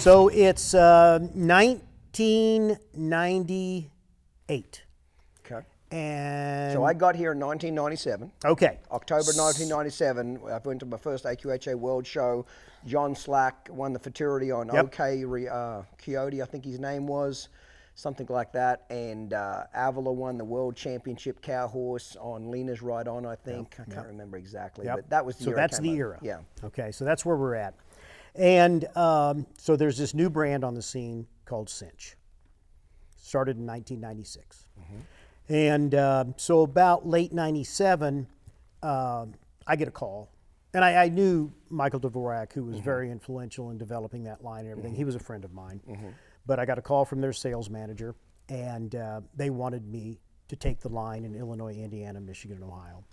So it's 1998. Okay. And So I got here in 1997. okay. October 1997, I went to my first AQHA World Show. John Slack won the futurity on Yep. OK Coyote, I think his name was, something like that. And Avila won the World Championship cow horse on Lena's Ride On, I think. I can't remember exactly, but that was the year. So that's it the came era. out. Yeah. Okay, so that's where we're at. And so there's this new brand on the scene called Cinch. Started in 1996. And so about late 97, I get a call. And I knew Michael Dvorak, who was very influential in developing that line and everything. He was a friend of mine. But I got a call from their sales manager, and they wanted me to take the line in Illinois, Indiana, Michigan, and Ohio.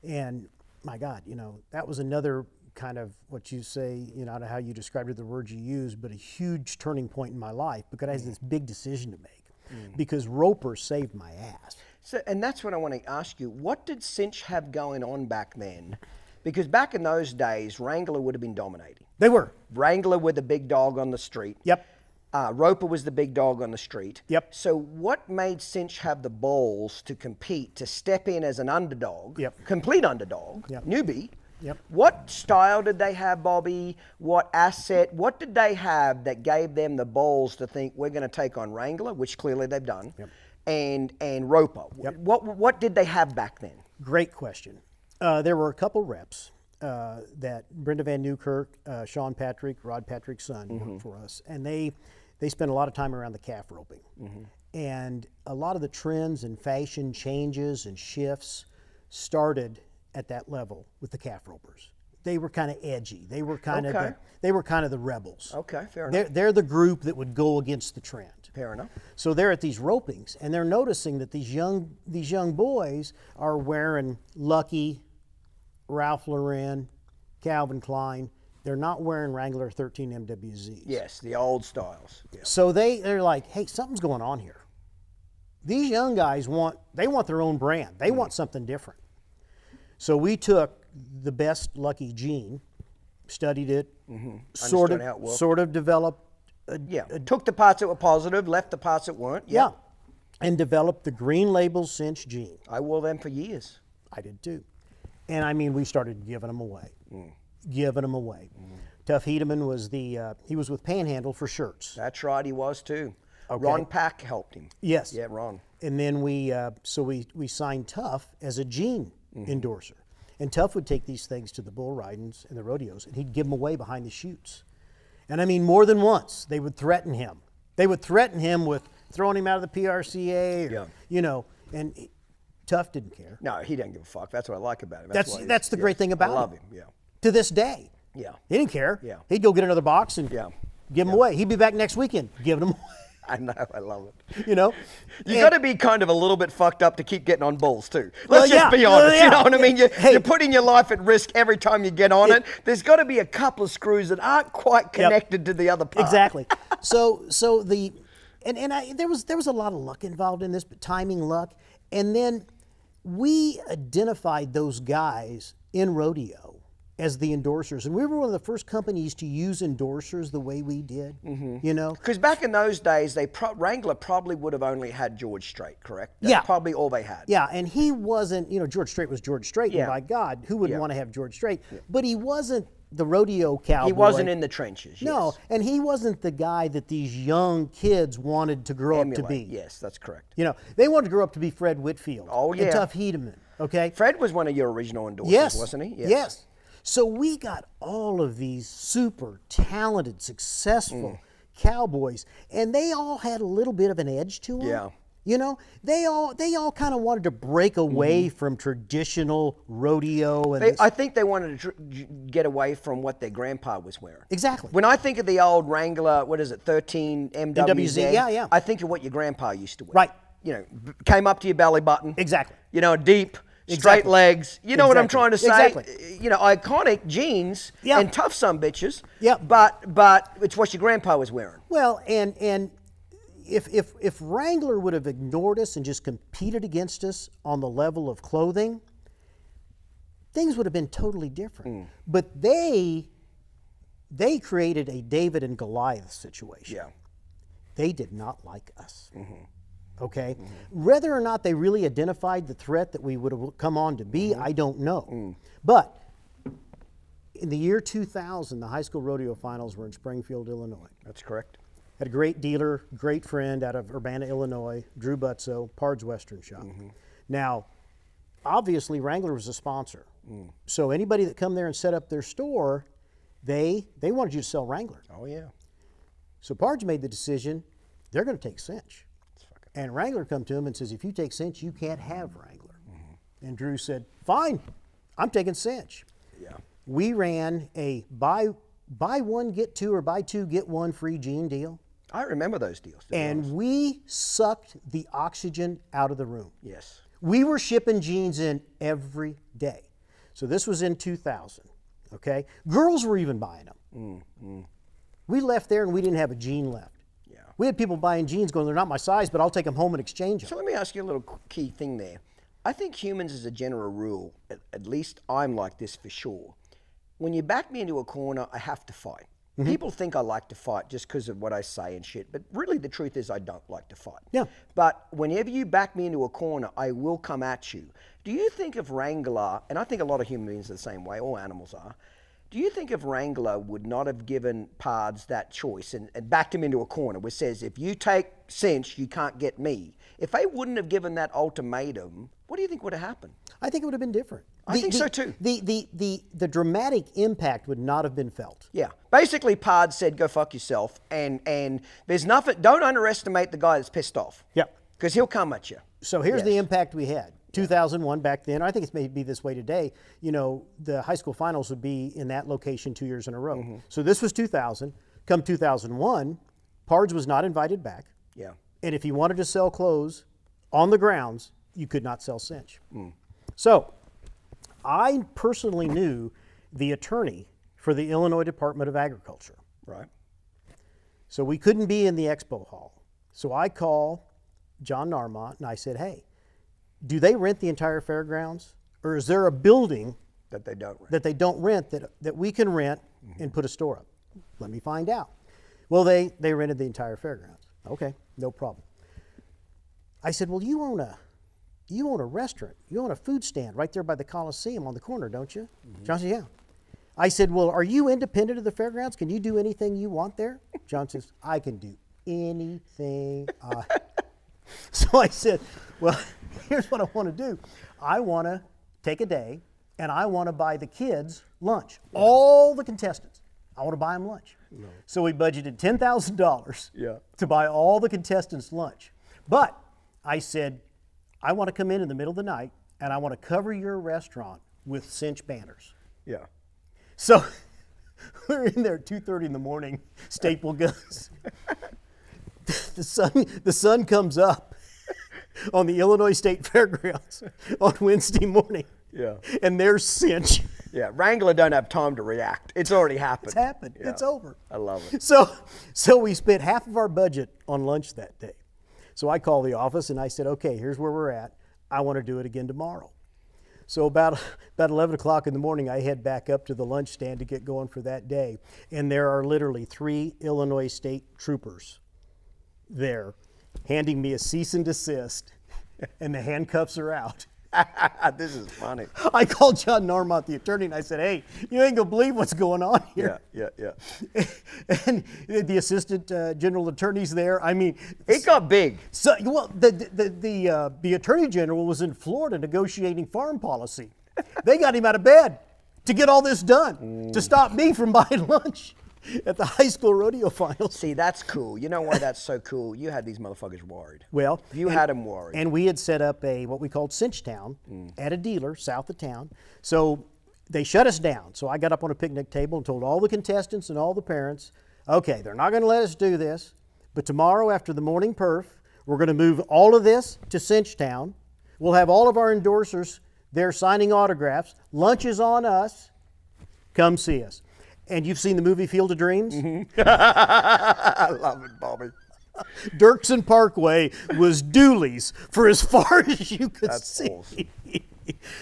And my God, you know, that was another kind of what you say, you know, I don't know how you described it, the words you used, but a huge turning point in my life because I had this big decision to make because Roper saved my ass. So, and that's what I want to ask you. What did Cinch have going on back then? Because back in those days, Wrangler would have been dominating. They were. Wrangler were the big dog on the street. Yep. Roper was the big dog on the street. Yep. So what made Cinch have the balls to compete, to step in as an underdog, complete underdog, newbie? Yep. What style did they have, Bobby? What asset? What did they have that gave them the balls to think we're going to take on Wrangler, which clearly they've done, and Roper? What did they have back then? Great question. There were a couple reps that Brenda Van Newkirk, Sean Patrick, Rod Patrick's son, worked for us, and they spent a lot of time around the calf roping. And a lot of the trends and fashion changes and shifts started at that level with the calf ropers. They were kind of edgy. They were kind of the rebels. Okay, fair enough. They're the group that would go against the trend. Fair enough. So they're at these ropings, and they're noticing that these young boys are wearing Lucky, Ralph Lauren, Calvin Klein. They're not wearing Wrangler 13 MWZs. Yes, the old styles. Yeah. So they're like, hey, something's going on here. These young guys want their own brand. They want something different. So we took the best Lucky jean, studied it, sort of developed. Took the parts that were positive, left the parts that weren't. Yeah, and developed the Green Label Cinch jean. I wore them for years. I did too. And I mean, we started giving them away. Giving them away. Tuff Hedeman was he was with Panhandle for shirts. That's right, he was too. Okay. Ron Pack helped him. Yes. Yeah, Ron. And then we signed Tuff as a jean endorser. And Tuff would take these things to the bull ridings and the rodeos, and he'd give them away behind the chutes. And I mean, more than once, they would threaten him. They would threaten him with throwing him out of the PRCA, or, you know, and Tuff didn't care. No, he didn't give a fuck. That's what I like about him. That's the great thing about him. I love him, To this day. Yeah. He didn't care. Yeah. He'd go get another box and give them away. He'd be back next weekend giving them away. I know, I love it. You know? You got to be kind of a little bit fucked up to keep getting on bulls too. Let's just be honest, you know what I mean? You're putting your life at risk every time you get on it. There's got to be a couple of screws that aren't quite connected to the other part. Exactly. There was a lot of luck involved in this, but timing, luck. And then we identified those guys in rodeo as the endorsers, and we were one of the first companies to use endorsers the way we did. You know, because back in those days, Wrangler probably would have only had George Strait, correct? That's probably all they had. Yeah, and he wasn't. You know, George Strait was George Strait, and by God, who wouldn't want to have George Strait? But he wasn't the rodeo cowboy. He wasn't in the trenches. No, and he wasn't the guy that these young kids wanted to grow up to be. Yes, that's correct. You know, they wanted to grow up to be Fred Whitfield. Oh yeah, and Tuff Hedeman. Okay, Fred was one of your original endorsers, wasn't he? Yes. So we got all of these super talented, successful cowboys, and they all had a little bit of an edge to them. Yeah. You know, they all kind of wanted to break away from traditional rodeo. And I think they wanted to get away from what their grandpa was wearing. Exactly. When I think of the old Wrangler, 13 MWZ, I think of what your grandpa used to wear. Right. You know, came up to your belly button. Exactly. You know, deep. Straight legs. You know what I'm trying to say? Exactly. You know, iconic jeans and tough some bitches. Yeah. But it's what your grandpa was wearing. Well, and if Wrangler would have ignored us and just competed against us on the level of clothing, things would have been totally different. But they they created a David and Goliath situation. Yeah. They did not like us. Okay? Whether or not they really identified the threat that we would have come on to be, I don't know. But in the year 2000, the high school rodeo finals were in Springfield, Illinois. That's correct. Had a great dealer, great friend out of Urbana, Illinois, Drew Butzo, Pard's Western Shop. Now, obviously, Wrangler was a sponsor. So anybody that come there and set up their store, they wanted you to sell Wrangler. Oh, yeah. So Pard's made the decision, they're going to take Cinch. And Wrangler come to him and says, if you take Cinch, you can't have Wrangler. And Drew said, fine, I'm taking Cinch. Yeah. We ran a buy one, get two, or buy two, get one free jean deal. I remember those deals. to be honest. And we sucked the oxygen out of the room. Yes. We were shipping jeans in every day. So this was in 2000, okay? Girls were even buying them. We left there and we didn't have a jean left. Yeah. We had people buying jeans going, they're not my size, but I'll take them home and exchange them. So let me ask you a little key thing there. I think humans, as a general rule, at least I'm like this for sure. When you back me into a corner, I have to fight. People think I like to fight just because of what I say and shit, but really the truth is I don't like to fight. Yeah. But whenever you back me into a corner, I will come at you. Do you think if Wrangler, and I think a lot of human beings are the same way, all animals are, do you think if Wrangler would not have given Pards that choice and backed him into a corner which says, if you take Cinch, you can't get me, if they wouldn't have given that ultimatum, what do you think would have happened? I think it would have been different. I think so too. The dramatic impact would not have been felt. Yeah. Basically, Pard said, go fuck yourself. And there's nothing, don't underestimate the guy that's pissed off. Yep. Because he'll come at you. So here's the impact we had. 2001 back then, I think it's maybe this way today, you know, the high school finals would be in that location 2 years in a row. So this was 2000. Come 2001, Pards was not invited back. Yeah. And if he wanted to sell clothes on the grounds, you could not sell Cinch. So I personally knew the attorney for the Illinois Department of Agriculture. Right. So we couldn't be in the expo hall. So I call John Narmont and I said, hey, do they rent the entire fairgrounds? Or is there a building That they don't rent. that they don't rent that we can rent and put a store up? Let me find out. Well, they rented the entire fairgrounds. Okay, no problem. I said, well, you own a restaurant. You own a food stand right there by the Coliseum on the corner, don't you? John said, yeah. I said, well, are you independent of the fairgrounds? Can you do anything you want there? John says, I can do anything. So I said, well, here's what I want to do. I want to take a day and I want to buy the kids lunch. All the contestants. I want to buy them lunch. No. So we budgeted $10,000 to buy all the contestants lunch. But I said, I want to come in the middle of the night and I want to cover your restaurant with Cinch banners. Yeah. So we're in there at 2:30 in the morning, staple guns. The sun comes up on the Illinois State Fairgrounds on Wednesday morning. Yeah. And there's Cinch. Yeah. Wrangler don't have time to react. It's already happened. It's happened. Yeah. It's over. I love it. So we spent half of our budget on lunch that day. So I called the office and I said, okay, here's where we're at. I want to do it again tomorrow. So about 11 o'clock in the morning, I head back up to the lunch stand to get going for that day. And there are literally 3 Illinois State troopers there handing me a cease and desist, and the handcuffs are out. This is funny. I called John Narmont, the attorney, and I said, hey, you ain't gonna believe what's going on here. Yeah. And the assistant general attorney's there. I mean, It got big. so well, the attorney general was in Florida negotiating foreign policy. They got him out of bed to get all this done, to stop me from buying lunch at the high school rodeo finals. See, that's cool. You know why that's so cool? You had these motherfuckers worried. Well, You had them worried. And we had set up what we called Cinch Town at a dealer south of town. So they shut us down. So I got up on a picnic table and told all the contestants and all the parents, okay, they're not going to let us do this, but tomorrow after the morning perf, we're going to move all of this to Cinch Town. We'll have all of our endorsers there signing autographs. Lunch is on us. Come see us. And you've seen the movie Field of Dreams? I love it, Bobby. Dirksen Parkway was Dooley's for as far as you could That's see. awesome.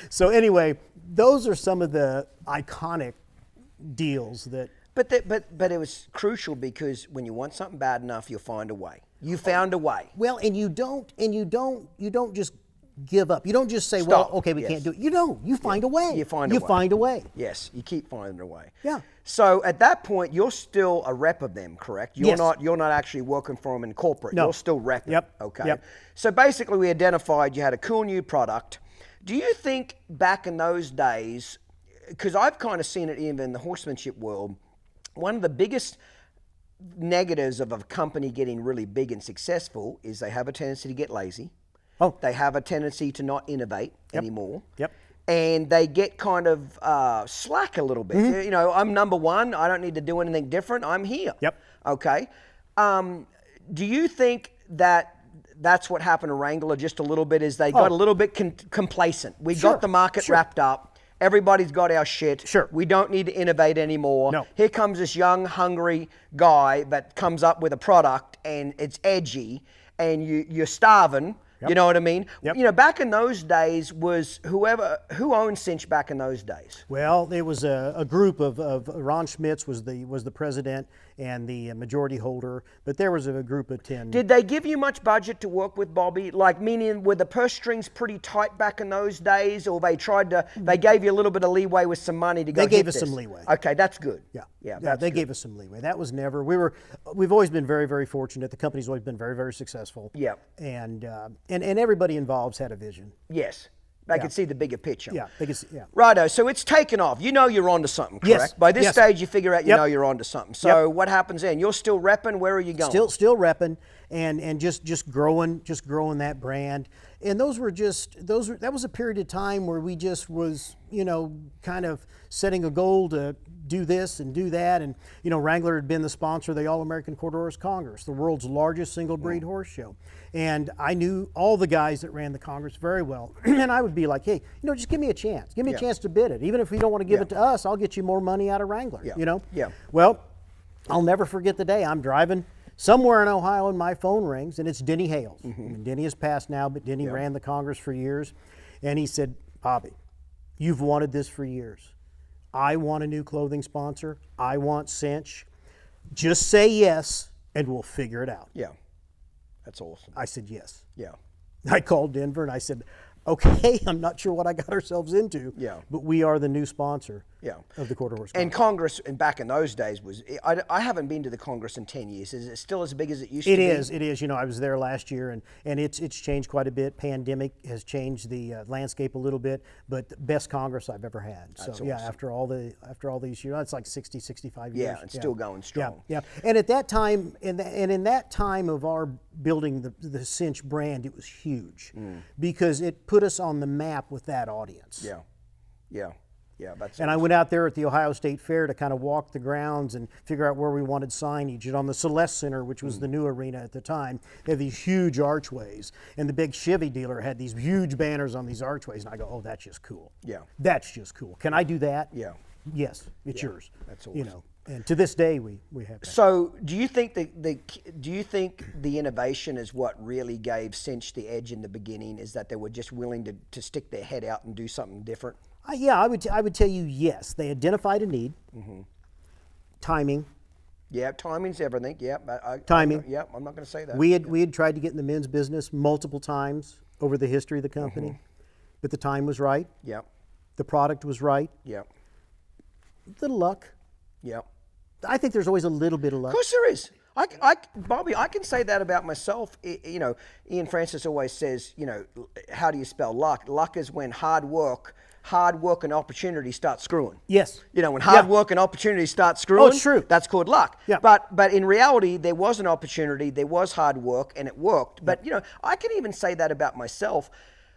So anyway, those are some of the iconic deals that But it was crucial because when you want something bad enough, you'll find a way. You found a way. Well, and you don't just give up. You don't just say, Stop. well, okay, we can't do it. You find a way. You find a way. Yes, you keep finding a way. Yeah. So at that point, you're still a rep of them, correct? You're Yes. You're not actually working for them in corporate. No. You're still repping. Yep. Okay. Yep. So basically, we identified you had a cool new product. Do you think back in those days, because I've kind of seen it even in the horsemanship world, one of the biggest negatives of a company getting really big and successful is they have a tendency to get lazy. Oh. They have a tendency to not innovate anymore. Yep. And they get kind of slack a little bit. Mm-hmm. You know, I'm number one. I don't need to do anything different. I'm here. Yep. Okay. Do you think that that's what happened to Wrangler just a little bit, is they got a little bit complacent? We Sure. got the market Sure. wrapped up. Everybody's got our shit. Sure. We don't need to innovate anymore. No. Here comes this young, hungry guy that comes up with a product and it's edgy and you're starving. Yep. You know what I mean? Yep. You know, back in those days was who owned Cinch back in those days? Well, it was a group of Ron Schmitz was the president and the majority holder, but there was a group of 10. Did they give you much budget to work with, Bobby? Like, meaning, were the purse strings pretty tight back in those days, or they gave you a little bit of leeway with some money to go? They gave hit us this? some leeway. Okay, that's good. Yeah, that's they good. gave us some leeway. That was never. We've always been very, very fortunate. The company's always been very, very successful. Yeah. And everybody involved's had a vision. Yes. They could see the bigger picture. Yeah, they could see, yeah. Righto, so it's taken off. You know you're onto something, correct? Yes, By this yes. stage, you figure out you Yep. know you're onto something. So Yep. what happens then? You're still repping. Where are you going? Still repping and just growing that brand. And that was a period of time where we just was, kind of setting a goal to do this and do that. And, Wrangler had been the sponsor of the All-American Quarter Horse Congress, the world's largest single breed horse show. And I knew all the guys that ran the Congress very well. And I would be like, hey, just give me a chance. Give me a chance to bid it. Even if you don't want to give it to us, I'll get you more money out of Wrangler, Yeah. Well, I'll never forget the day I'm driving somewhere in Ohio and my phone rings, and it's Denny Hales. I mean, Denny has passed now, but Denny ran the Congress for years. And he said, Bobby, you've wanted this for years. I want a new clothing sponsor. I want Cinch. Just say yes, and we'll figure it out. Yeah. That's awesome. I said yes. Yeah. I called Denver and I said, okay, I'm not sure what I got ourselves into, Yeah. but we are the new sponsor Yeah. of the Quarter Horse And Congress. Congress, and back in those days, I haven't been to the Congress in 10 years. Is it still as big as it used to be? It is. I was there last year, and it's changed quite a bit. Pandemic has changed the landscape a little bit, but the best Congress I've ever had. So yeah, after all these years, it's like 60, 65 years. Yeah, it's still going strong. Yeah. And at that time, in that time of our building the Cinch brand, it was huge because it put us on the map with that audience. Yeah, that's And I went out there at the Ohio State Fair to kind of walk the grounds and figure out where we wanted signage. And on the Celeste Center, which was the new arena at the time, they had these huge archways. And the big Chevy dealer had these huge banners on these archways. And I go, oh, that's just cool. Yeah. That's just cool. Can I do that? Yeah. Yes, it's yours. That's awesome. And to this day, we have that. So, do you think the innovation is what really gave Cinch the edge in the beginning? Is that they were just willing to stick their head out and do something different? I would tell you yes. They identified a need. Timing. Yeah, timing's everything. Yeah, Timing. I'm not going to say that. We had tried to get in the men's business multiple times over the history of the company, but the time was right. Yeah. The product was right. Yeah. Little luck. Yeah. I think there's always a little bit of luck. Of course there is. Bobby, I can say that about myself. Ian Francis always says, how do you spell luck? Luck is when hard work and opportunity start screwing. Yes. When hard work and opportunity start screwing, Oh, it's true. That's called luck. Yeah. But in reality, there was an opportunity, there was hard work, and it worked. But, I can even say that about myself.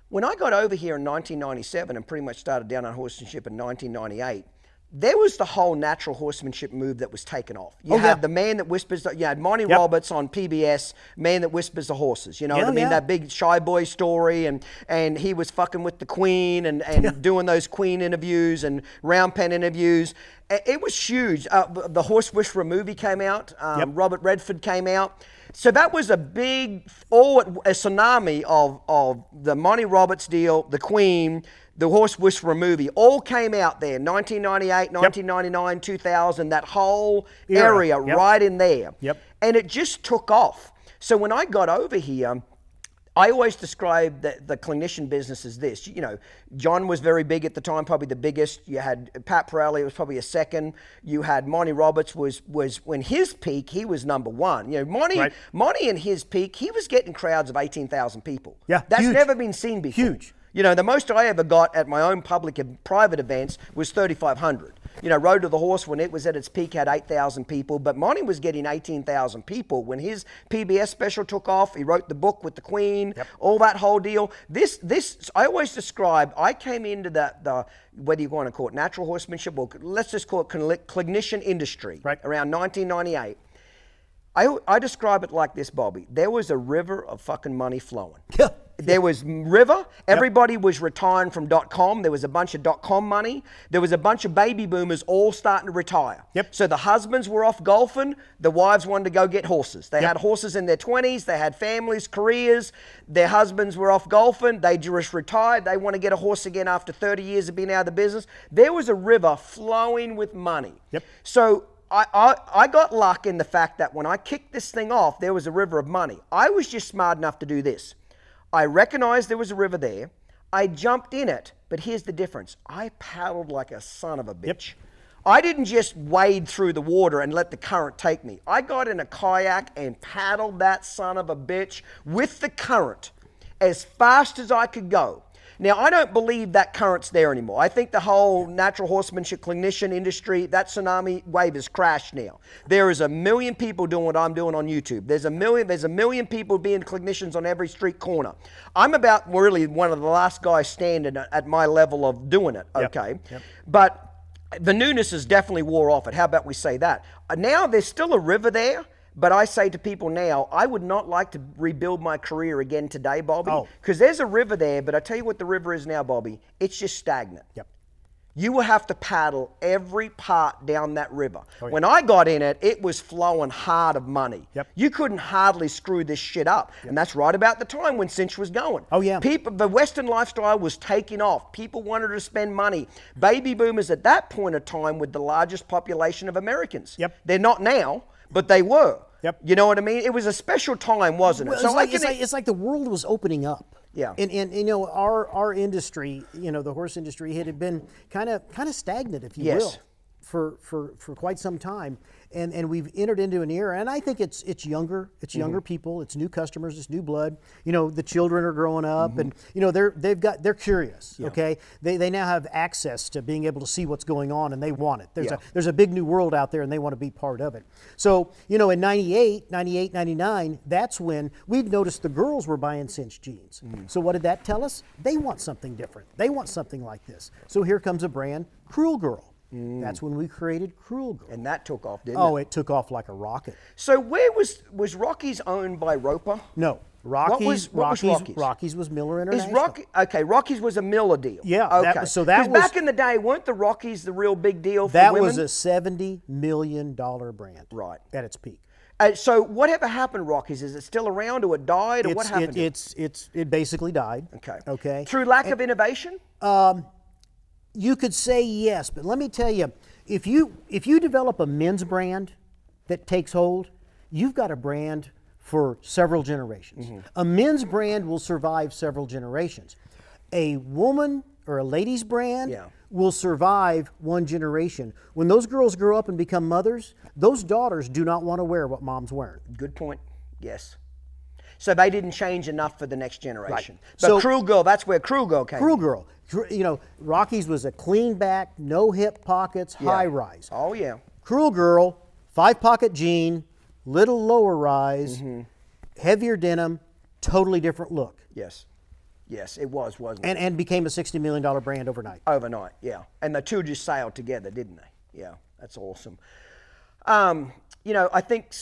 When I got over here in 1997 and pretty much started down on horsemanship in 1998, there was the whole natural horsemanship move that was taken off. You had the man that whispers, you had Monty Roberts on PBS, Man That Whispers the Horses. You know what I mean? Yeah. That big shy boy story, and he was fucking with the Queen and doing those Queen interviews and round pen interviews. It was huge. The Horse Whisperer movie came out. Robert Redford came out. So that was a big, a tsunami of the Monty Roberts deal, the Queen, the Horse Whisperer movie, all came out there, 1998, 1999, 2000, that whole area right in there. And it just took off. So when I got over here, I always describe the clinician business as this. You know, John was very big at the time, probably the biggest. You had Pat Pirelli, was probably a second. You had Monty Roberts was when his peak, he was number one. You know, Monty in his peak, he was getting crowds of 18,000 people. Yeah, that's huge. never been seen before. Huge. You know, the most I ever got at my own public and private events was 3,500. You know, Road to the Horse, when it was at its peak, had 8,000 people, but Monty was getting 18,000 people. When his PBS special took off, he wrote the book with the Queen, all that whole deal. This, I always describe, I came into the whether you want to call it natural horsemanship, or let's just call it clinician industry, around 1998. I describe it like this, Bobby. There was a river of fucking money flowing. There was river. Everybody was retiring from .com. There was a bunch of .com money. There was a bunch of baby boomers all starting to retire. So the husbands were off golfing. The wives wanted to go get horses. They had horses in their 20s. They had families, careers. Their husbands were off golfing. They just retired. They want to get a horse again after 30 years of being out of the business. There was a river flowing with money. So I got luck in the fact that when I kicked this thing off, there was a river of money. I was just smart enough to do this. I recognized there was a river there. I jumped in it, but here's the difference. I paddled like a son of a bitch. I didn't just wade through the water and let the current take me. I got in a kayak and paddled that son of a bitch with the current as fast as I could go. Now, I don't believe that current's there anymore. I think the whole natural horsemanship clinician industry, that tsunami wave has crashed now. There is a million people doing what I'm doing on YouTube. There's a million people being clinicians on every street corner. I'm about really one of the last guys standing at my level of doing it, okay? But the newness has definitely wore off it. How about we say that? Now there's still a river there. But I say to people now, I would not like to rebuild my career again today, Bobby, because there's a river there, but I tell you what the river is now, Bobby, it's just stagnant. You will have to paddle every part down that river. When I got in it, it was flowing hard of money. You couldn't hardly screw this shit up. And that's right about the time when Cinch was going. People, the Western lifestyle was taking off. People wanted to spend money. Baby boomers at that point of time were the largest population of Americans. They're not now, but they were. You know what I mean? It was a special time, wasn't it? Well, so it's like the world was opening up. And you know, our industry, you know, the horse industry had been kind of stagnant, if you will, for quite some time. And we've entered into an era, and I think it's younger, younger people, it's new customers, it's new blood. You know, the children are growing up, and you know they're curious. Okay, they now have access to being able to see what's going on, and they want it. There's a big new world out there, and they want to be part of it. So you know, in 98, 99, that's when we'd noticed the girls were buying Cinch jeans. So what did that tell us? They want something different. They want something like this. So here comes a brand, Cruel Girl. That's when we created Cruel Girl. And that took off, didn't it? Oh, it took off like a rocket. So where was Rocky's owned by Roper? No. Rocky's was Miller International. Rocky's was a Miller deal. That was back in the day, weren't the Rockies the real big deal for that women? That was a $70 million brand. At its peak. So whatever happened to Rockies? Is it still around, or it died, or what happened? It basically died. Okay. Through lack of innovation? You could say yes, but let me tell you, if you develop a men's brand that takes hold, you've got a brand for several generations. A men's brand will survive several generations. A woman or a lady's brand will survive one generation. When those girls grow up and become mothers, those daughters do not want to wear what mom's wearing. Good point. Yes. So they didn't change enough for the next generation. But so, Cruel Girl, that's where Cruel Girl came. Cruel Girl. You know, Rocky's was a clean back, no hip pockets, high rise. Oh, yeah. Cruel Girl, 5-pocket jean, little lower rise, heavier denim, totally different look. Yes. Yes, it was, wasn't it? And became a $60 million brand overnight. Overnight, yeah. And the two just sailed together, didn't they? Yeah, that's awesome. You know, I think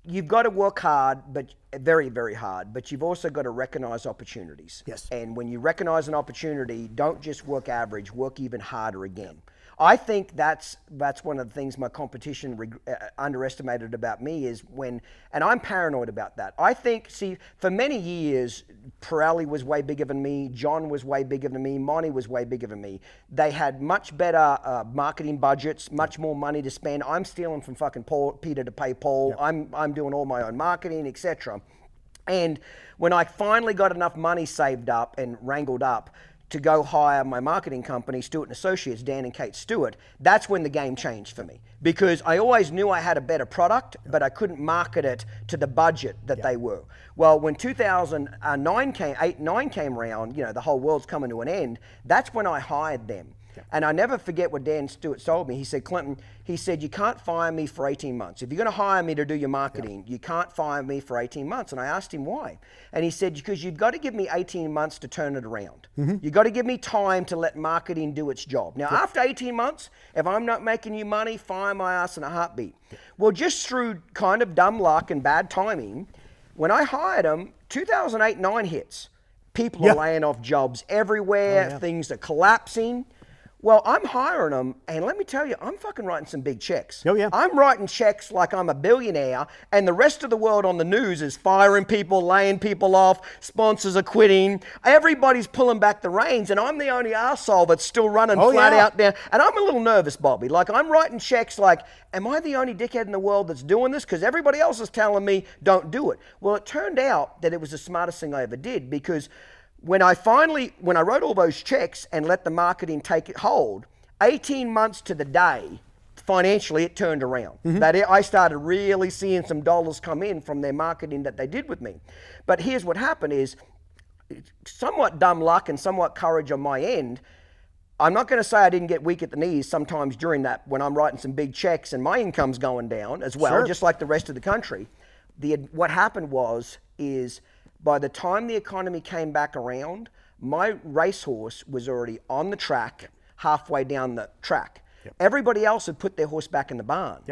you've got to work hard, but very, very hard, but you've also got to recognize opportunities. Yes. And when you recognize an opportunity, don't just work average, work even harder again. I think that's one of the things my competition underestimated about me is and I'm paranoid about that. I think, see, for many years, Pirelli was way bigger than me, John was way bigger than me, Monty was way bigger than me. They had much better marketing budgets, much more money to spend. I'm stealing from fucking Peter to pay Paul. Yep. I'm doing all my own marketing, etc. And when I finally got enough money saved up and wrangled up to go hire my marketing company, Stewart & Associates, Dan and Kate Stewart, that's when the game changed for me. Because I always knew I had a better product, but I couldn't market it to the budget that they were. Well, when 2009 came around, you know, the whole world's coming to an end, that's when I hired them. And I never forget what Dan Stewart told me. He said, Clinton, he said, you can't fire me for 18 months. If you're going to hire me to do your marketing, you can't fire me for 18 months. And I asked him why. And he said, because you've got to give me 18 months to turn it around. You've got to give me time to let marketing do its job. Now, after 18 months, if I'm not making you money, fire my ass in a heartbeat. Well, just through kind of dumb luck and bad timing, when I hired him, 2008-9 hits. People are laying off jobs everywhere. Things are collapsing. Well, I'm hiring them, and let me tell you, I'm fucking writing some big checks. Oh, yeah. I'm writing checks like I'm a billionaire, and the rest of the world on the news is firing people, laying people off, sponsors are quitting, everybody's pulling back the reins, and I'm the only arsehole that's still running flat out there. And I'm a little nervous, Bobby. Like, I'm writing checks like, am I the only dickhead in the world that's doing this? Because everybody else is telling me, don't do it. Well, it turned out that it was the smartest thing I ever did, because when I wrote all those checks and let the marketing take hold, 18 months to the day, financially it turned around. I started really seeing some dollars come in from their marketing that they did with me. But here's what happened is, somewhat dumb luck and somewhat courage on my end. I'm not going to say I didn't get weak at the knees sometimes during that when I'm writing some big checks and my income's going down as well, just like the rest of the country. What happened is by the time the economy came back around, my racehorse was already on the track, halfway down the track. Everybody else had put their horse back in the barn.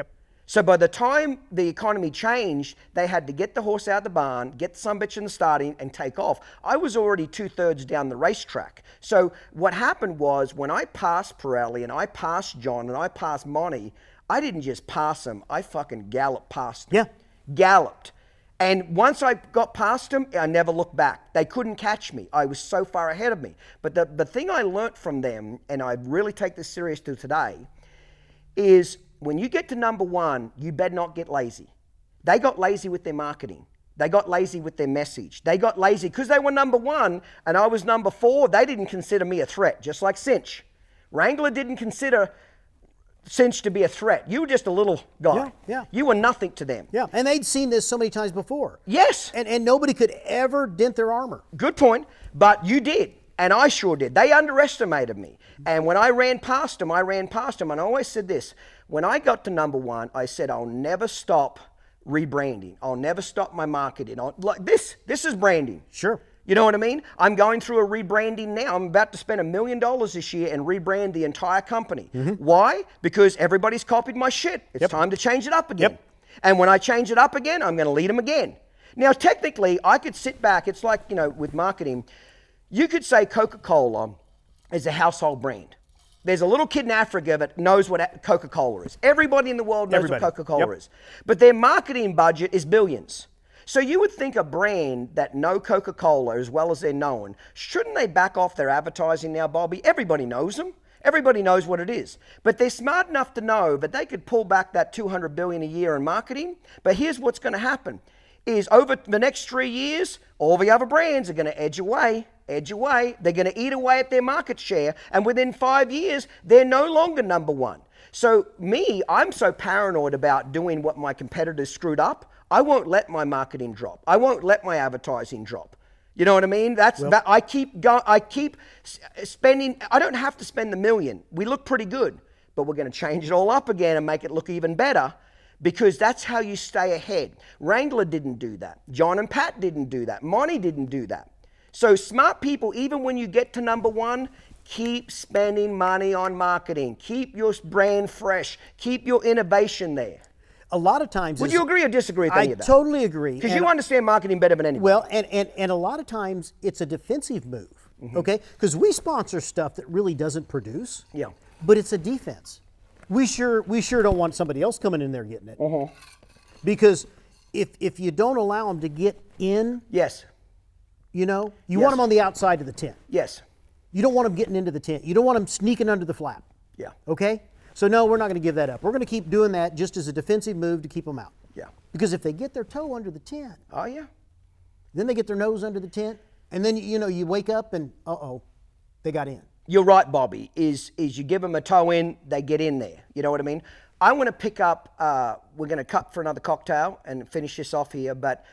So by the time the economy changed, they had to get the horse out of the barn, get the sumbitch in the starting, and take off. I was already 2/3 down the racetrack. So what happened was, when I passed Pirelli and I passed John and I passed Monty, I didn't just pass them, I fucking galloped past them. Galloped. And once I got past them, I never looked back. They couldn't catch me. I was so far ahead of me. But the thing I learnt from them, and I really take this serious to today, is when you get to number one, you better not get lazy. They got lazy with their marketing. They got lazy with their message. They got lazy because they were number one and I was number 4. They didn't consider me a threat, just like Cinch. Wrangler didn't consider Cinch to be a threat. You were just a little guy. You were nothing to them. And they'd seen this so many times before. Yes. And nobody could ever dent their armor. Good point. But you did. And I sure did. They underestimated me. And when I ran past them. And I always said this. When I got to number one, I said, I'll never stop rebranding. I'll never stop my marketing. Like this is branding. Sure. You know what I mean? I'm going through a rebranding now. I'm about to spend $1 million this year and rebrand the entire company. Why? Because everybody's copied my shit. It's time to change it up again. And when I change it up again, I'm going to lead them again. Now, technically, I could sit back. It's like, you know, with marketing, you could say Coca-Cola is a household brand. There's a little kid in Africa that knows what Coca-Cola is. Everybody in the world knows what Coca-Cola is. But their marketing budget is billions. So you would think a brand that know Coca-Cola as well as they're known, shouldn't they back off their advertising now, Bobby? Everybody knows them. Everybody knows what it is. But they're smart enough to know that they could pull back that $200 billion a year in marketing. But here's what's going to happen is over the next 3 years, all the other brands are going to edge away. They're going to eat away at their market share. And within 5 years, they're no longer number one. So I'm so paranoid about doing what my competitors screwed up. I won't let my marketing drop. I won't let my advertising drop. You know what I mean? I keep spending. I don't have to spend $1 million. We look pretty good, but we're going to change it all up again and make it look even better, because that's how you stay ahead. Wrangler didn't do that. John and Pat didn't do that. Monty didn't do that. So smart people, even when you get to number one, keep spending money on marketing. Keep your brand fresh. Keep your innovation there. A lot of times... Would you agree or disagree with any of that? I totally agree. Because you understand marketing better than anyone. Well, and a lot of times it's a defensive move, okay? Because we sponsor stuff that really doesn't produce. but it's a defense. We sure don't want somebody else coming in there getting it. Because if you don't allow them to get in, Yes. you want Yes. them on the outside of the tent. Yes. You don't want them getting into the tent. You don't want them sneaking under the flap. Yeah. Okay? So no, we're not going to give that up. We're going to keep doing that just as a defensive move to keep them out. Yeah. Because if they get their toe under the tent, Oh, yeah. then they get their nose under the tent, and then you wake up and they got in. You're right, Bobby, is you give them a toe in, they get in there. You know what I mean? I want to pick up, we're going to cut for another cocktail and finish this off here, but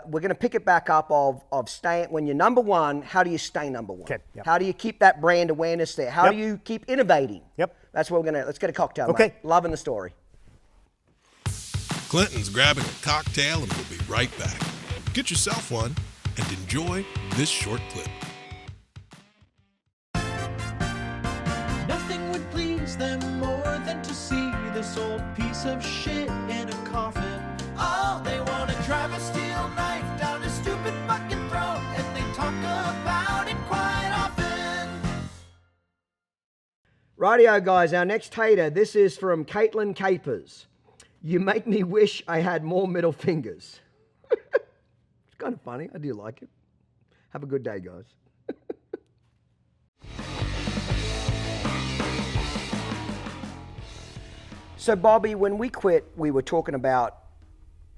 we're going to pick it back up of staying, when you're number one, how do you stay number one? Okay, yep. How do you keep that brand awareness there? How Yep. do you keep innovating? Yep. That's what let's get a cocktail, Okay. mate. Loving the story. Clinton's grabbing a cocktail and we'll be right back. Get yourself one and enjoy this short clip. Nothing would please them more than to see this old piece of shit in a coffin. Oh, they want to drive a steel knife down his stupid fucking throat, and they talk about it quite often. Rightio, guys, our next hater, this is from Caitlin Capers. You make me wish I had more middle fingers. It's kind of funny. I do like it. Have a good day, guys. So, Bobby, when we quit, we were talking about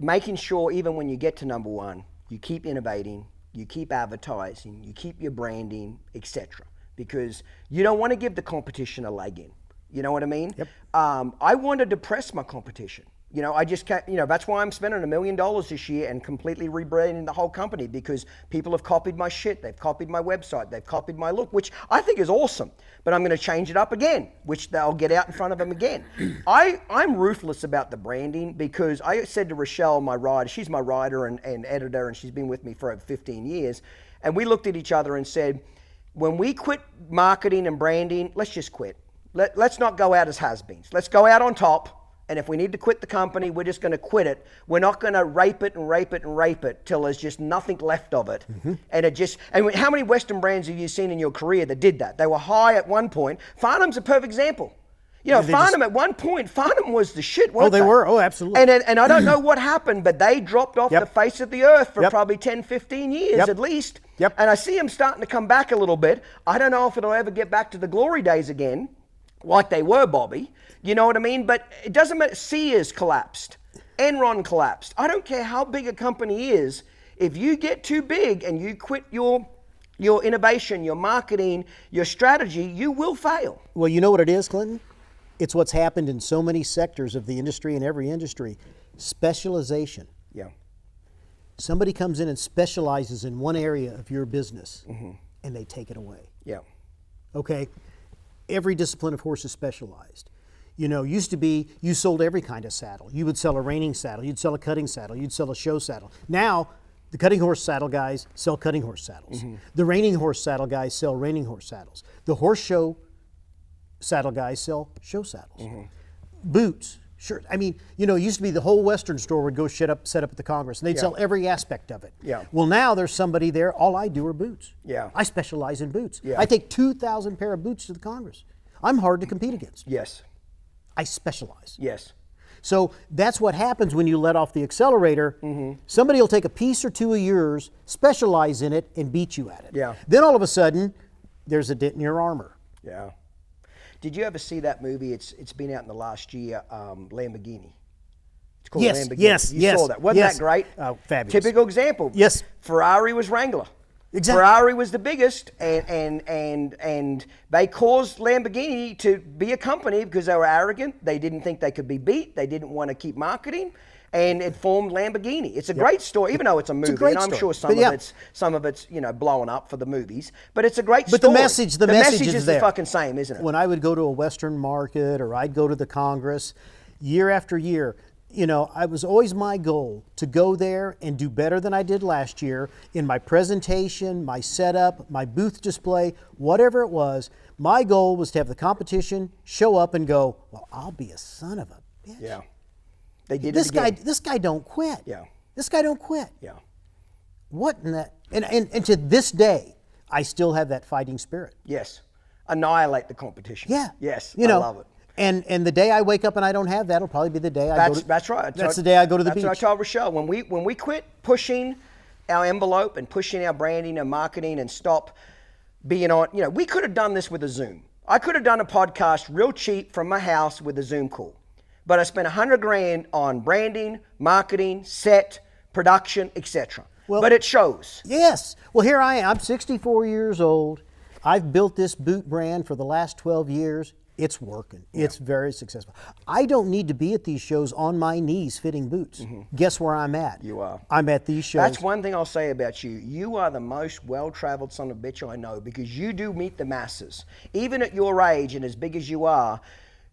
making sure even when you get to number one, you keep innovating, you keep advertising, you keep your branding, etc. Because you don't want to give the competition a leg in. You know what I mean? Yep. I want to depress my competition. I just can't, that's why I'm spending $1 million this year and completely rebranding the whole company, because people have copied my shit. They've copied my website. They've copied my look, which I think is awesome. But I'm going to change it up again, which they'll get out in front of them again. I'm ruthless about the branding, because I said to Rochelle, my writer, she's my writer and editor, and she's been with me for over 15 years. And we looked at each other and said, when we quit marketing and branding, let's just quit. Let's not go out as has-beens. Let's go out on top. And if we need to quit the company, we're just going to quit it. We're not going to rape it and rape it and rape it till there's just nothing left of it. And how many Western brands have you seen in your career that did that? They were high at one point. Farnham's a perfect example. Farnham at one point, Farnham was the shit, weren't Oh, they were. Oh, absolutely. And I don't know what happened, but they dropped off the face of the earth for probably 10, 15 years at least. Yep. And I see them starting to come back a little bit. I don't know if it'll ever get back to the glory days again, like they were, Bobby. You know what I mean? But it doesn't matter. Sears collapsed. Enron collapsed. I don't care how big a company is. If you get too big and you quit your innovation, your marketing, your strategy, you will fail. Well, you know what it is, Clinton? It's what's happened in so many sectors of the industry, in every industry. Specialization. Yeah. Somebody comes in and specializes in one area of your business, and they take it away. Yeah. Okay? Every discipline of horse is specialized. Used to be you sold every kind of saddle. You would sell a reining saddle, you'd sell a cutting saddle, you'd sell a show saddle. Now, the cutting horse saddle guys sell cutting horse saddles. The reining horse saddle guys sell reining horse saddles. The horse show saddle guys sell show saddles. Boots, sure. I mean, it used to be the whole Western store would go set up at the Congress, and they'd sell every aspect of it. Yeah. Well, now there's somebody there, all I do are boots. Yeah. I specialize in boots. Yeah. I take 2,000 pair of boots to the Congress. I'm hard to compete against. Yes. I specialize. Yes. So that's what happens when you let off the accelerator. Somebody will take a piece or two of yours, specialize in it, and beat you at it. Yeah. Then all of a sudden, there's a dent in your armor. Yeah. Did you ever see that movie? It's been out in the last year, Lamborghini. It's called Yes, Lamborghini. yes, You yes, saw that. Wasn't yes. that great? Oh, fabulous. Typical example. Yes. Ferrari was Wrangler. Exactly. Ferrari was the biggest, and they caused Lamborghini to be a company because they were arrogant. They didn't think they could be beat. They didn't want to keep marketing, and it formed Lamborghini. It's a great story, even though it's a movie. great And I'm story. sure But some of it's blowing up for the movies, but it's a great But story. the message is is there. the fucking same, isn't it? When I would go to a Western market or I'd go to the Congress, year after year, I was always my goal to go there and do better than I did last year in my presentation, my setup, my booth display, whatever it was. My goal was to have the competition show up and go, well, I'll be a son of a bitch. Yeah. They did This it again. guy don't quit. Yeah. This guy don't quit. Yeah. What in that? And to this day, I still have that fighting spirit. Yes. annihilate the competition. Yeah. Yes, You know, I love it. And the day I wake up and I don't have that will probably be the day I go to. That's right. That's the day I go to the beach. That's what I told Rochelle. When we quit pushing our envelope and pushing our branding and marketing and stop being on, we could have done this with a Zoom. I could have done a podcast real cheap from my house with a Zoom call. But I spent $100,000 on branding, marketing, set, production, etc. But it shows. Yes. Well, here I am. I'm 64 years old. I've built this boot brand for the last 12 years. It's working. Yeah. It's very successful. I don't need to be at these shows on my knees fitting boots. Guess where I'm at? You are. I'm at these shows. That's one thing I'll say about you. You are the most well-traveled son of a bitch I know, because you do meet the masses. Even at your age and as big as you are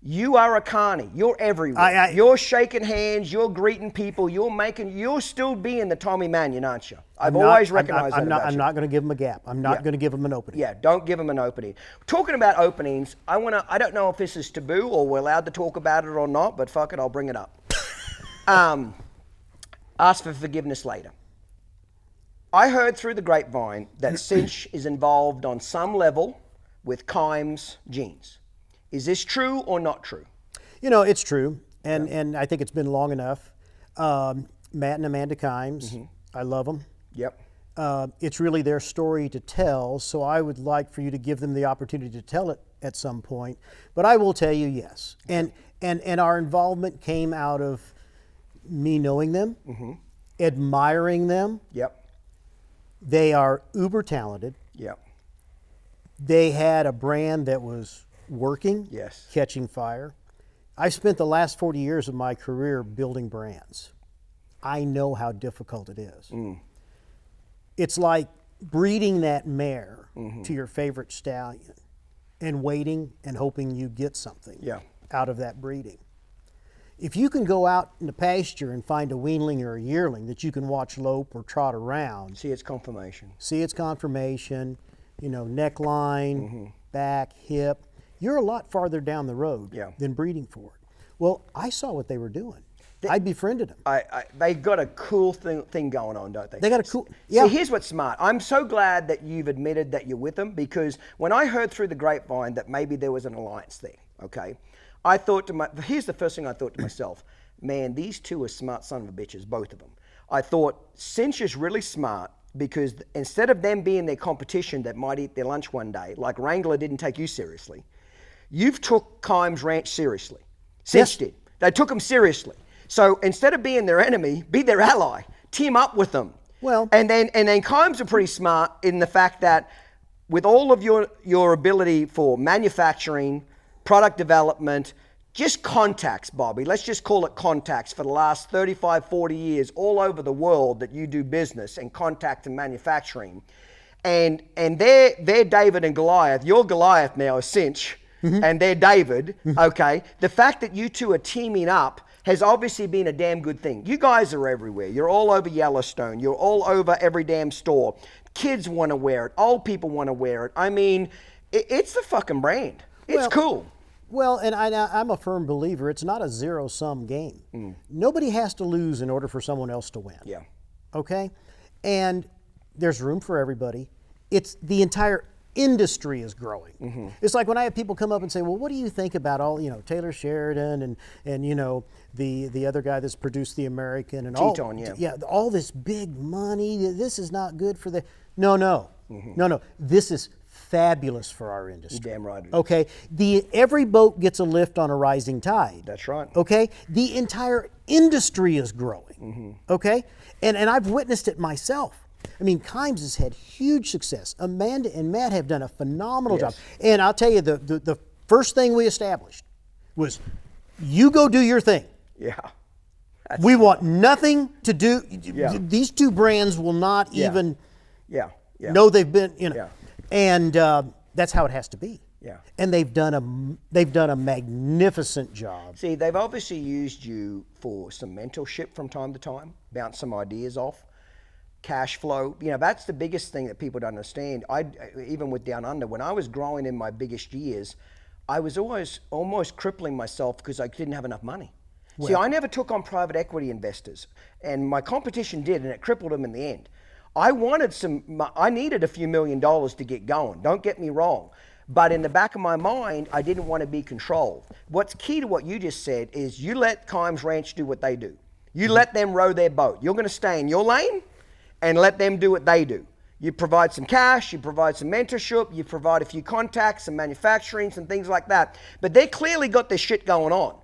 a carny. You're everywhere. You're shaking hands. You're greeting people. You're still being the Tommy Mannion, aren't you? I've always recognized that about you. I'm not going to give him a gap. I'm not going to give him an opening. Yeah, don't give him an opening. Talking about openings, I don't know if this is taboo or we're allowed to talk about it or not, but fuck it, I'll bring it up. Ask for forgiveness later. I heard through the grapevine that Cinch is involved on some level with Kimes jeans. Is this true or not true? It's true, and I think it's been long enough. Matt and Amanda Kimes, I love them. Yep. It's really their story to tell, so I would like for you to give them the opportunity to tell it at some point. But I will tell you yes. And our involvement came out of me knowing them, admiring them. Yep. They are uber talented. Yep. They had a brand that was working, yes, catching fire. I spent the last 40 years of my career building brands. I know how difficult it is. It's like breeding that mare to your favorite stallion and waiting and hoping you get something out of that breeding. If you can go out in the pasture and find a weanling or a yearling that you can watch lope or trot around. See its conformation, neckline, back, hip. You're a lot farther down the road than breeding for it. Well, I saw what they were doing. I befriended them. They got a cool thing going on, don't they? They got a cool. Yeah. See, here's what's smart. I'm so glad that you've admitted that you're with them, because when I heard through the grapevine that maybe there was an alliance there, okay, I thought here's the first thing I thought to myself, man, these two are smart son of a bitches, both of them. I thought Cinch is really smart, because instead of them being their competition that might eat their lunch one day, like Wrangler didn't take you seriously, you've took Kimes Ranch seriously. Cinch did. They took them seriously. So instead of being their enemy, be their ally. Team up with them. Well, and then Kimes are pretty smart in the fact that with all of your ability for manufacturing, product development, just contacts, Bobby. Let's just call it contacts for the last 35, 40 years all over the world that you do business and contact and manufacturing. And they're David and Goliath. You're Goliath now, a Cinch. And they're David, okay? The fact that you two are teaming up has obviously been a damn good thing. You guys are everywhere. You're all over Yellowstone. You're all over every damn store. Kids want to wear it. Old people want to wear it. I mean, it's the fucking brand. It's cool. Well, and I'm a firm believer. It's not a zero-sum game. Nobody has to lose in order for someone else to win. Yeah. Okay? And there's room for everybody. It's the entire industry is growing. It's like when I have people come up and say, well, what do you think about all, Taylor Sheridan and the other guy that's produced The American and all this big money, this is not good for the, no. This is fabulous for our industry. You're damn right. Okay? Every boat gets a lift on a rising tide. That's right. Okay? The entire industry is growing. Okay? And I've witnessed it myself. I mean, Kimes has had huge success. Amanda and Matt have done a phenomenal job. And I'll tell you, the first thing we established was, you go do your thing. Yeah. We want nothing to do. These two brands will not even know they've been, And that's how it has to be. Yeah. And they've done a magnificent job. See, they've obviously used you for some mentorship from time to time, bounce some ideas off. Cash flow, that's the biggest thing that people don't understand. Even with Down Under, when I was growing in my biggest years, I was always almost crippling myself because I didn't have enough money. See, I never took on private equity investors, and my competition did, and it crippled them in the end. I needed a few $1 million to get going. Don't get me wrong, But in the back of my mind, I didn't want to be controlled. What's key to what you just said is you let Kimes Ranch do what they do. You let them row their boat. You're going to stay in your lane and let them do what they do. You provide some cash, you provide some mentorship, you provide a few contacts, some manufacturing, some things like that. But they clearly got this shit going on.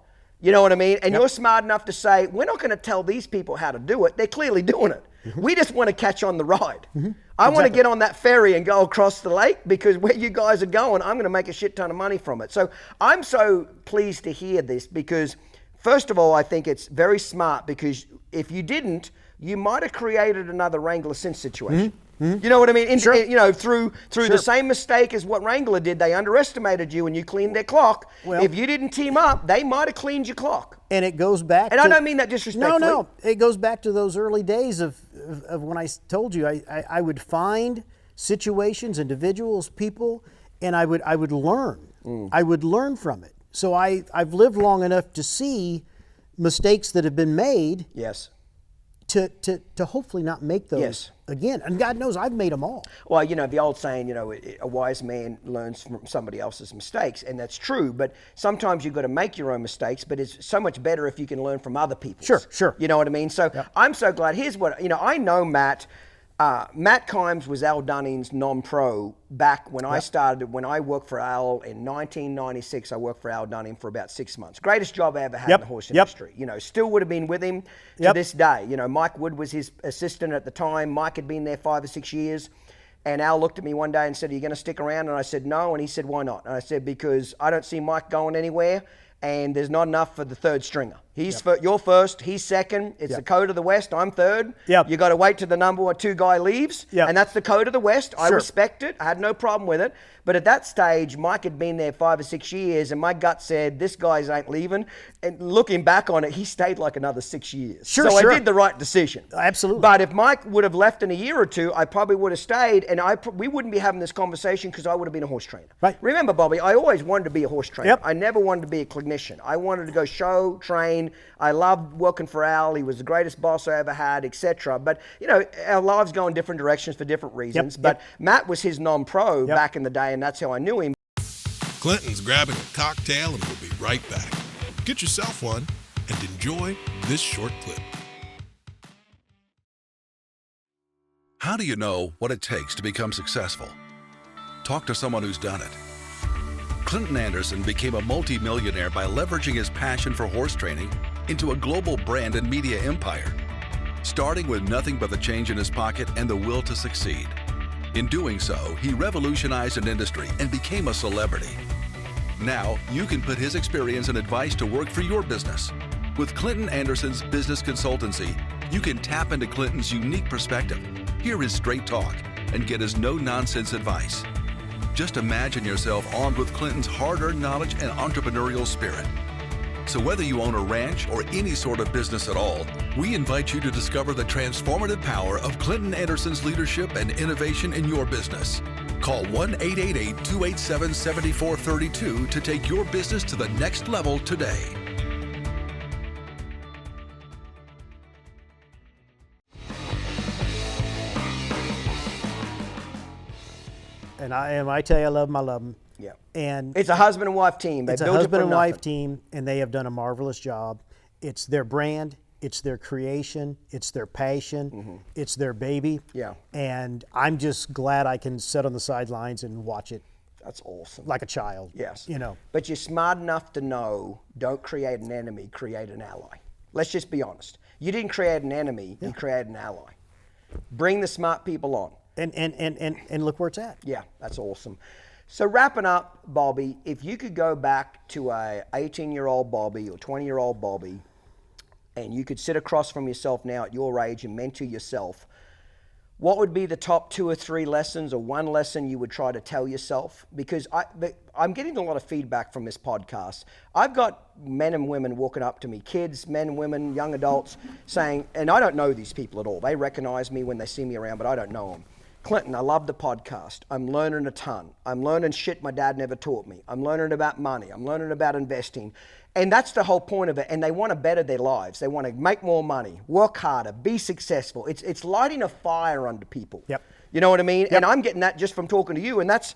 You know what I mean? And you're smart enough to say, we're not going to tell these people how to do it. They're clearly doing it. We just want to catch on the ride. I want to get on that ferry and go across the lake because where you guys are going, I'm going to make a shit ton of money from it. So I'm so pleased to hear this because, first of all, I think it's very smart because if you didn't, you might have created another Wrangler Cinch situation. You know what I mean? Sure. You know, through the same mistake as what Wrangler did, they underestimated you and you cleaned their clock. Well, if you didn't team up, they might have cleaned your clock. And it goes back And I don't mean that disrespectfully. No, it goes back to those early days of when I told you I would find situations, individuals, people, and I would learn. I would learn from it. So I've lived long enough to see mistakes that have been made. Yes. To hopefully not make those again. And God knows I've made them all. Well, you know, the old saying, you know, a wise man learns from somebody else's mistakes, and that's true. But sometimes you've got to make your own mistakes, but it's so much better if you can learn from other people's. Sure. You know what I mean? So I'm so glad. Here's what, you know, I know Matt. Matt Kimes was Al Dunning's non-pro back when I started. When I worked for Al in 1996, I worked for Al Dunning for about 6 months. Greatest job I ever had in the horse industry. You know, still would have been with him to this day. You know, Mike Wood was his assistant at the time. Mike had been there 5 or 6 years. And Al looked at me one day and said, "Are you going to stick around?" And I said, "No." And he said, "Why not?" And I said, "Because I don't see Mike going anywhere. And there's not enough for the third stringer. You're first, he's second. It's the code of the West. I'm third. You got to wait till the number 2 guy leaves, and that's the code of the West. I respect it. I had no problem with it. But at that stage, Mike had been there 5 or 6 years, and my gut said, this guy's ain't leaving. And looking back on it, he stayed like another 6 years. So I did the right decision. Absolutely. But if Mike would have left in a year or two, I probably would have stayed, and we wouldn't be having this conversation because I would have been a horse trainer. Right. Remember, Bobby, I always wanted to be a horse trainer. Yep. I never wanted to be a clinician. I wanted to go show, train. I loved working for Al. He was the greatest boss I ever had, etc. But, you know, our lives go in different directions for different reasons. But Matt was his non-pro back in the day, and that's how I knew him. Clinton's grabbing a cocktail and we'll be right back. Get yourself one and enjoy this short clip. How do you know what it takes to become successful? Talk to someone who's done it. Clinton Anderson became a multi-millionaire by leveraging his passion for horse training into a global brand and media empire, starting with nothing but the change in his pocket and the will to succeed. In doing so, he revolutionized an industry and became a celebrity. Now, you can put his experience and advice to work for your business. With Clinton Anderson's business consultancy, you can tap into Clinton's unique perspective, hear his straight talk, and get his no-nonsense advice. Just imagine yourself armed with Clinton's hard-earned knowledge and entrepreneurial spirit. So whether you own a ranch or any sort of business at all, we invite you to discover the transformative power of Clinton Anderson's leadership and innovation in your business. Call 1-888-287-7432 to take your business to the next level today. And I tell you, I love them. Yeah. And it's a husband and wife team. It's a husband and wife team, and they have done a marvelous job. It's their brand, it's their creation, it's their passion, it's their baby. Yeah. And I'm just glad I can sit on the sidelines and watch it. That's awesome. Like a child. Yes. You know. But you're smart enough to know, don't create an enemy, create an ally. Let's just be honest. You didn't create an enemy, you created an ally. Bring the smart people on. And look where it's at. Yeah, that's awesome. So wrapping up, Bobby, if you could go back to a 18-year-old Bobby or 20-year-old Bobby, and you could sit across from yourself now at your age and mentor yourself, what would be the top 2 or 3 lessons or one lesson you would try to tell yourself? Because I'm getting a lot of feedback from this podcast. I've got men and women walking up to me, kids, men, women, young adults, saying, and I don't know these people at all. They recognize me when they see me around, but I don't know them. Clinton, I love the podcast. I'm learning a ton. I'm learning shit my dad never taught me. I'm learning about money. I'm learning about investing. And that's the whole point of it. And they want to better their lives. They want to make more money, work harder, be successful. It's lighting a fire under people. Yep. You know what I mean? Yep. And I'm getting that just from talking to you. And that's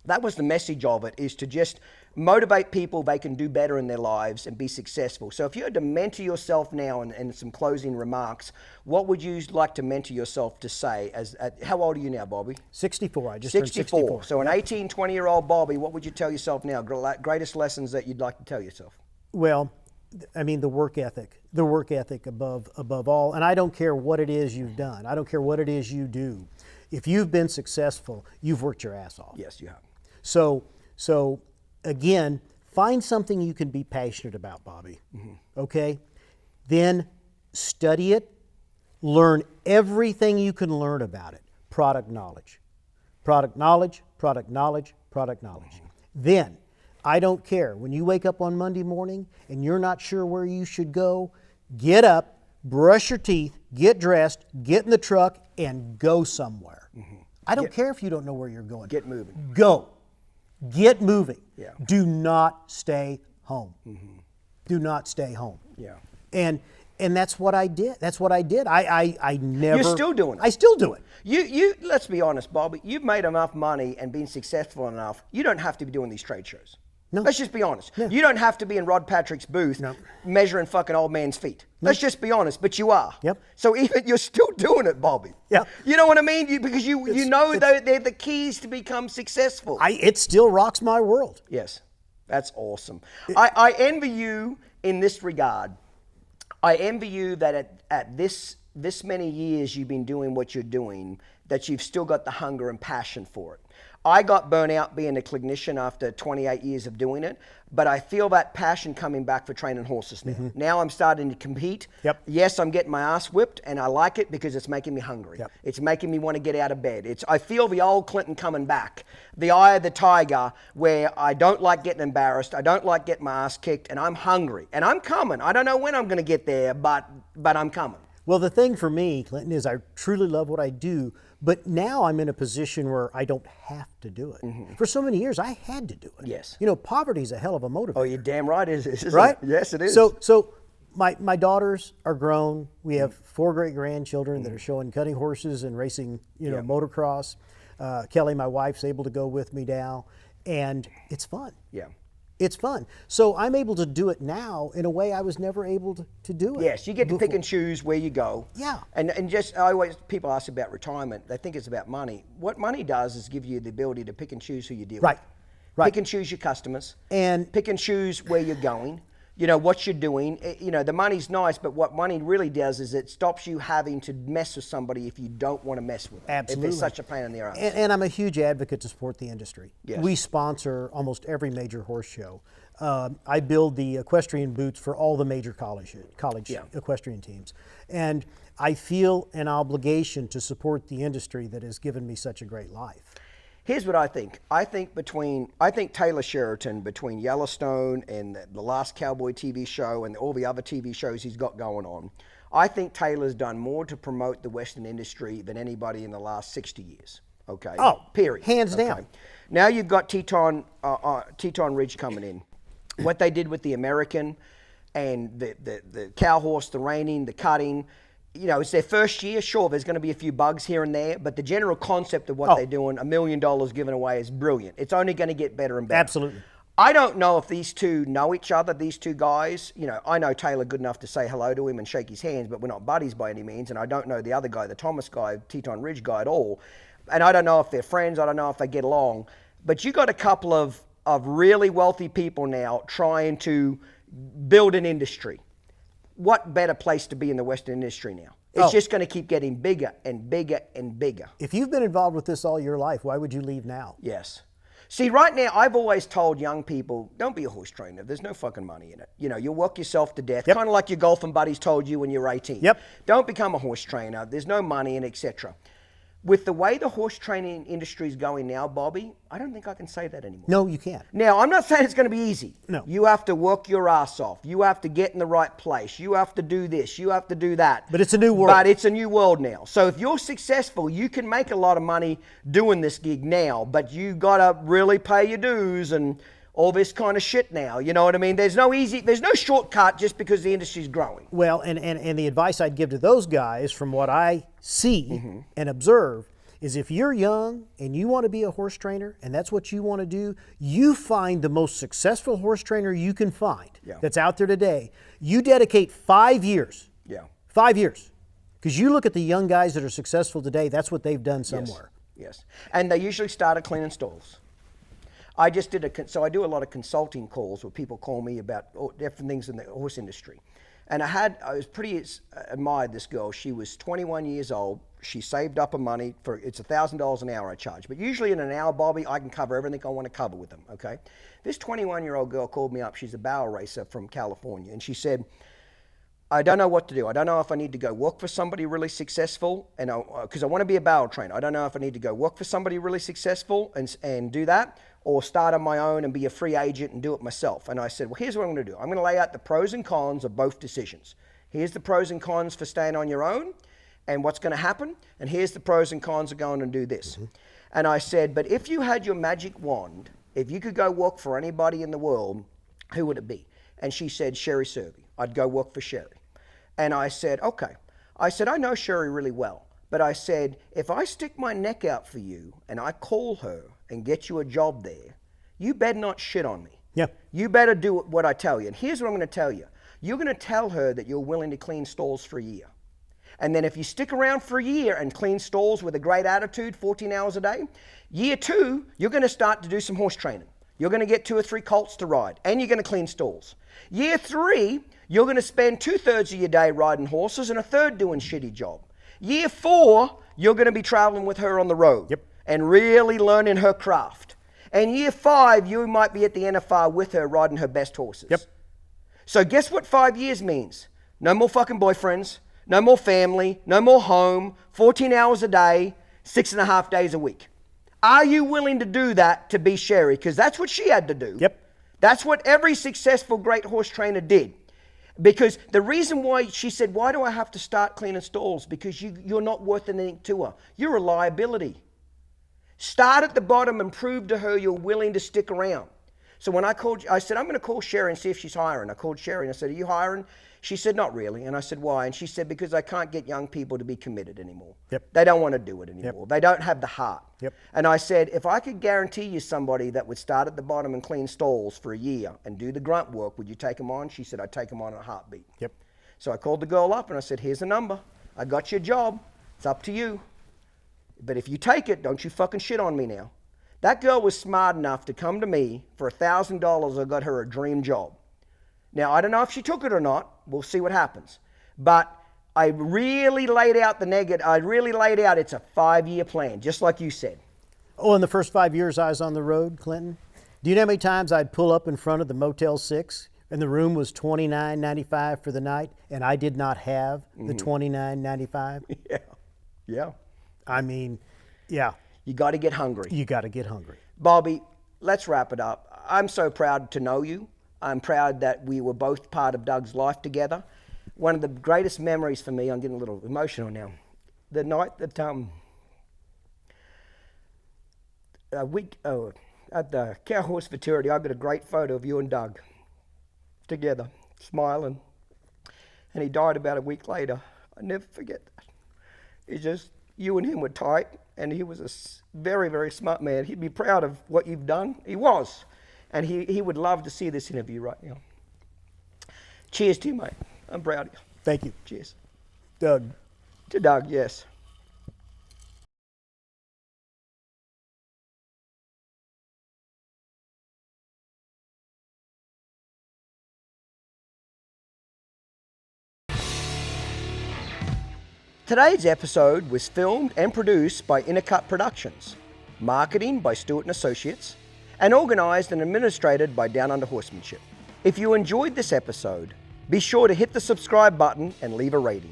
That was the message of it, is to just motivate people they can do better in their lives and be successful. So if you had to mentor yourself now in some closing remarks, what would you like to mentor yourself to say? How old are you now, Bobby? 64. I just turned 64. So an 18, 20-year-old Bobby, what would you tell yourself now? Greatest lessons that you'd like to tell yourself? Well, I mean, the work ethic above all. And I don't care what it is you've done. I don't care what it is you do. If you've been successful, you've worked your ass off. Yes, you have. So again, find something you can be passionate about, Bobby. Okay? Then study it, learn everything you can learn about it. Product knowledge. Product knowledge, product knowledge, product knowledge. Then, I don't care. When you wake up on Monday morning and you're not sure where you should go, get up, brush your teeth, get dressed, get in the truck, and go somewhere. I don't care if you don't know where you're going. Get moving. Go. Get moving. Yeah. Do not stay home. Do not stay home. Yeah. And that's what I did. That's what I did. I never. You're still doing it. I still do it. You let's be honest, Bobby. You've made enough money and been successful enough. You don't have to be doing these trade shows. No. Let's just be honest. No. You don't have to be in Rod Patrick's booth measuring fucking old man's feet. Let's just be honest, but you are. Yep. So even you're still doing it, Bobby. Yeah. You know what I mean? Because you know they're the keys to become successful. It still rocks my world. Yes. That's awesome. I envy you in this regard. I envy you that at this many years you've been doing what you're doing, that you've still got the hunger and passion for it. I got burnt out being a clinician after 28 years of doing it, but I feel that passion coming back for training horses now. Now I'm starting to compete. Yep. Yes, I'm getting my ass whipped, and I like it because it's making me hungry. Yep. It's making me want to get out of bed. I feel the old Clinton coming back, the eye of the tiger, where I don't like getting embarrassed, I don't like getting my ass kicked, and I'm hungry. And I'm coming. I don't know when I'm going to get there, but I'm coming. Well, the thing for me, Clinton, is I truly love what I do, but now I'm in a position where I don't have to do it. For so many years, I had to do it. Yes. You know, poverty's a hell of a motivator. Oh, you're damn right it is. Right? Yes, it is. So my daughters are grown. We have 4 great grandchildren that are showing cutting horses and racing, motocross. Kelly, my wife's able to go with me now, and it's fun. Yeah. It's fun. So I'm able to do it now in a way I was never able to do it. Yes, you get to before. pick and choose where you go. Yeah. And just, I always, people ask about retirement, they think it's about money. What money does is give you the ability to pick and choose who you deal Right. with. Right. Pick and choose your customers. And pick and choose where you're going. You know, what you're doing. The money's nice, but what money really does is it stops you having to mess with somebody if you don't want to mess with them. Absolutely. If they're such a pain in the ass. And I'm a huge advocate to support the industry. Yes. We sponsor almost every major horse show. I build the equestrian boots for all the major college equestrian teams. And I feel an obligation to support the industry that has given me such a great life. Here's what I think. I think Taylor Sheraton, between Yellowstone and the last Cowboy TV show and all the other TV shows he's got going on, I think Taylor's done more to promote the Western industry than anybody in the last 60 years. Okay. Oh, period. hands down. Now you've got Teton Ridge coming in. What they did with the American and the cow horse, the reining, the cutting, it's their first year. Sure, there's going to be a few bugs here and there, but the general concept of what they're doing, $1 million given away, is brilliant. It's only going to get better and better. Absolutely. I don't know if these two know each other, these two guys. I know Taylor good enough to say hello to him and shake his hands, but we're not buddies by any means. And I don't know the other guy, the Thomas guy, Teton Ridge guy, at all. And I don't know if they're friends. I don't know if they get along. But you got a couple of really wealthy people now trying to build an industry. What better place to be in the Western industry now? It's just going to keep getting bigger and bigger and bigger. If you've been involved with this all your life, why would you leave now? Yes. See, right now, I've always told young people, don't be a horse trainer. There's no fucking money in it. You'll work yourself to death, kind of like your golfing buddies told you when you were 18. Yep. Don't become a horse trainer. There's no money in it, etc. With the way the horse training industry is going now, Bobby, I don't think I can say that anymore. No, you can't. Now, I'm not saying it's going to be easy. No. You have to work your ass off. You have to get in the right place. You have to do this. You have to do that. But it's a new world. But it's a new world now. So if you're successful, you can make a lot of money doing this gig now, but you got to really pay your dues and all this kind of shit now. You know what I mean? There's no shortcut just because the industry's growing. Well, and the advice I'd give to those guys from what I see and observe is if you're young and you want to be a horse trainer and that's what you want to do, you find the most successful horse trainer you can find that's out there today. You dedicate 5 years. Yeah. 5 years. Because you look at the young guys that are successful today, that's what they've done somewhere. Yes. And they usually start at cleaning stalls. I just so I do a lot of consulting calls where people call me about different things in the horse industry. And I was pretty admired this girl. She was 21 years old. She saved up her money it's $1,000 an hour I charge. But usually in an hour, Bobby, I can cover everything I want to cover with them, okay? This 21-year-old girl called me up. She's a barrel racer from California. And she said, I don't know what to do. I don't know if I need to go work for somebody really successful, and because I want to be a barrel trainer. I don't know if I need to go work for somebody really successful and do that, or start on my own and be a free agent and do it myself. And I said, well, here's what I'm going to do. I'm going to lay out the pros and cons of both decisions. Here's the pros and cons for staying on your own and what's going to happen, and here's the pros and cons of going and do this. Mm-hmm. And I said, but if you had your magic wand, if you could go work for anybody in the world, who would it be? And she said, Sherry Serby. I'd go work for Sherry. And I said, okay. I said, I know Sherry really well. But I said, if I stick my neck out for you and I call her and get you a job there, you better not shit on me. Yeah. You better do what I tell you. And here's what I'm going to tell you. You're going to tell her that you're willing to clean stalls for a year. And then if you stick around for a year and clean stalls with a great attitude, 14 hours a day, year 2, you're going to start to do some horse training. You're going to get 2 or 3 colts to ride, and you're going to clean stalls. Year 3, you're going to spend 2/3 of your day riding horses and 1/3 doing shitty job. Year 4, you're going to be traveling with her on the road and really learning her craft. And year 5, you might be at the NFR with her riding her best horses. Yep. So guess what 5 years means? No more fucking boyfriends, no more family, no more home, 14 hours a day, 6.5 days a week. Are you willing to do that to be Sherry? Because that's what she had to do. Yep. That's what every successful great horse trainer did. Because the reason why she said, why do I have to start cleaning stalls? Because you're not worth anything to her. You're a liability. Start at the bottom and prove to her you're willing to stick around. So when I said, I'm going to call Sherry and see if she's hiring. I called Sherry and I said, are you hiring? She said, not really. And I said, why? And she said, because I can't get young people to be committed anymore. Yep. They don't want to do it anymore. Yep. They don't have the heart. Yep. And I said, if I could guarantee you somebody that would start at the bottom and clean stalls for a year and do the grunt work, would you take them on? She said, I'd take them on in a heartbeat. Yep. So I called the girl up and I said, here's a number. I got you a job. It's up to you. But if you take it, don't you fucking shit on me now. That girl was smart enough to come to me for $1,000. I got her a dream job. Now, I don't know if she took it or not. We'll see what happens. But I really laid out the negative. I really laid out it's a 5-year plan, just like you said. Oh, in the first 5 years I was on the road, Clinton, do you know how many times I'd pull up in front of the Motel 6 and the room was $29.95 for the night and I did not have the $29.95? Yeah. Yeah. I mean, yeah. You got to get hungry. You got to get hungry. Bobby, let's wrap it up. I'm so proud to know you. I'm proud that we were both part of Doug's life together. One of the greatest memories for me, I'm getting a little emotional now, the night that at the Cow Horse Futurity, I got a great photo of you and Doug together, smiling. And he died about a week later. I never forget that. It's just, you and him were tight, and he was a very, very smart man. He'd be proud of what you've done. He was. And he would love to see this interview right now. Cheers to you, mate. I'm proud of you. Thank you. Cheers. Doug. To Doug, yes. Today's episode was filmed and produced by Uncut Productions, marketing by Stewart & Associates, and organized and administrated by Down Under Horsemanship. If you enjoyed this episode, be sure to hit the subscribe button and leave a rating.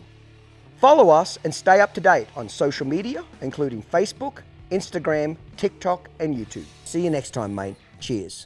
Follow us and stay up to date on social media, including Facebook, Instagram, TikTok, and YouTube. See you next time, mate. Cheers.